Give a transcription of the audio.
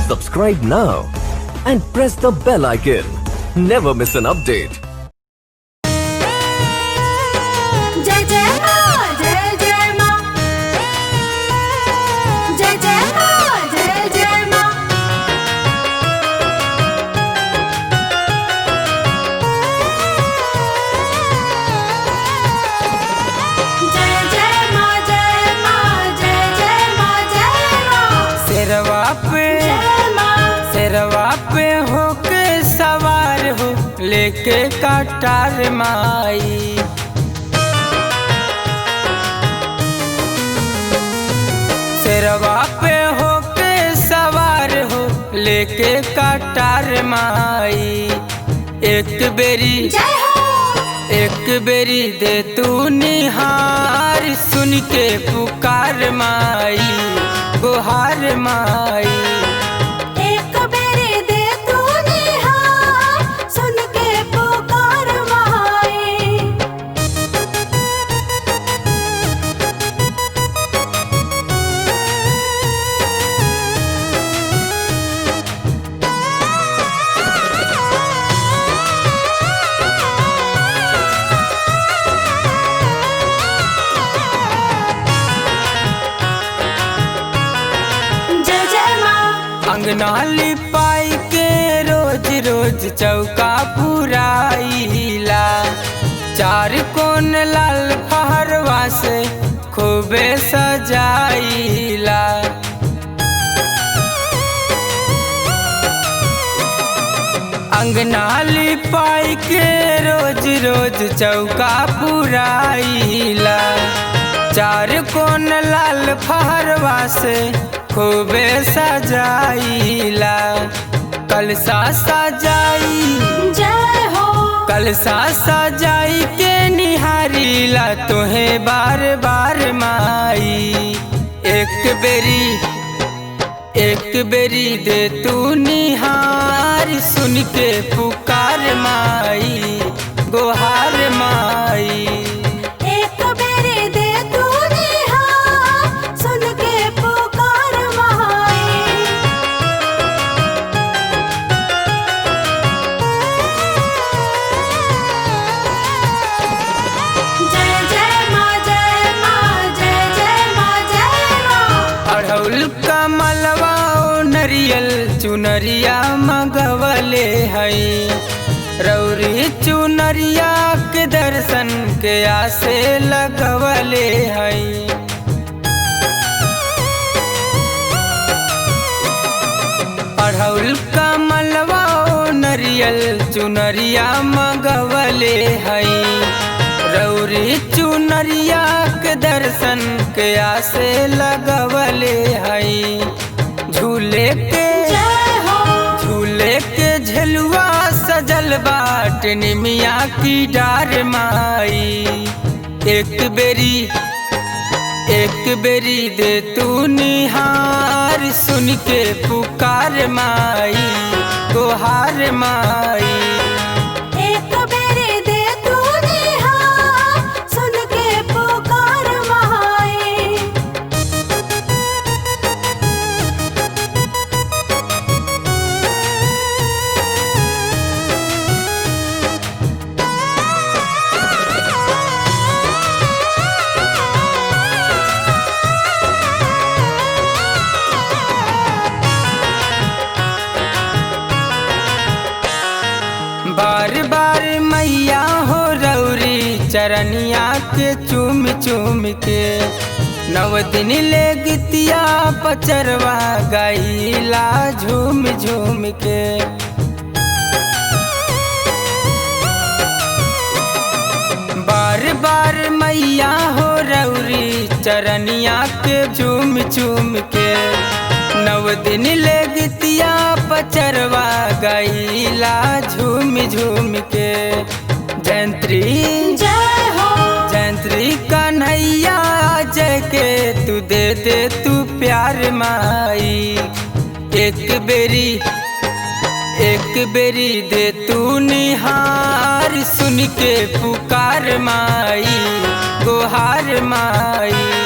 Subscribe now and press the bell icon. Never miss an update. जय जय माँ, जय जय माँ, जय जय माँ, जय जय माँ। जय जय माँ, जय माँ, जय जय माँ, जय माँ। सिरवा पे होके सवार हो लेके कटार माई। सिरवा पे होके सवार हो लेके कटार माई। एक बेरी जय हो। एक बेरी दे तू निहार, सुन के पुकार माई, गुहार माई। एक बेरी दे तू निहार, सुन के पुकार माई। जय जय माँ। अंगना लिपाई के रोज रोज चौका पुराइला, चार कोन लाल फहरवा से खूबे सजाइला। अंगना लिपाई के रोज रोज चौका पुराइला, चार कोन लाल फहरवा से खूबे सजाइला। कलसा सजाई, जय हो। कलसा सजाई के निहारीला तोहे बार बार माई। एक बेरी दे तू निहार, सुन के पुकार माई, गुहार माई। एक बेरी दे तू निहार, सुन के पुकार माई। जय जय माँ, जय माँ, जय जय माँ, जय माँ। अढ़ौल कमलवा नरियल चुनरिया मगवले हई, रौरी चुनरिया के दर्शन के आसे लगवले हई। अढ़ौल कमलवा नरियल चुनरिया मगवले हई, रौरी चुनरिया के दर्शन के आसे लगवले हई। झूले के झलुआ सजल बाट निमिया की डार माई। एक बेरी दे तू निहार, सुन के पुकार माई, गुहार माई। एक बेरी दे तू निहार, सुन के पुकार माई। बार बार मैया हो रौरी चरनिया के चूम चूम के, नव दिन ले गितिया पचरवा गईला झूम झूम के। बार बार मैया हो रौरी चरनिया के चूम चूम के, नव दिन ले गितिया पचरवा गईला झूम झूम के। जयंत्री जय हो। जयंत्री कन्हैया जय के तू दे तू प्यार माई। एक बेरी दे तू निहार, सुन के पुकार माई, गुहार माई।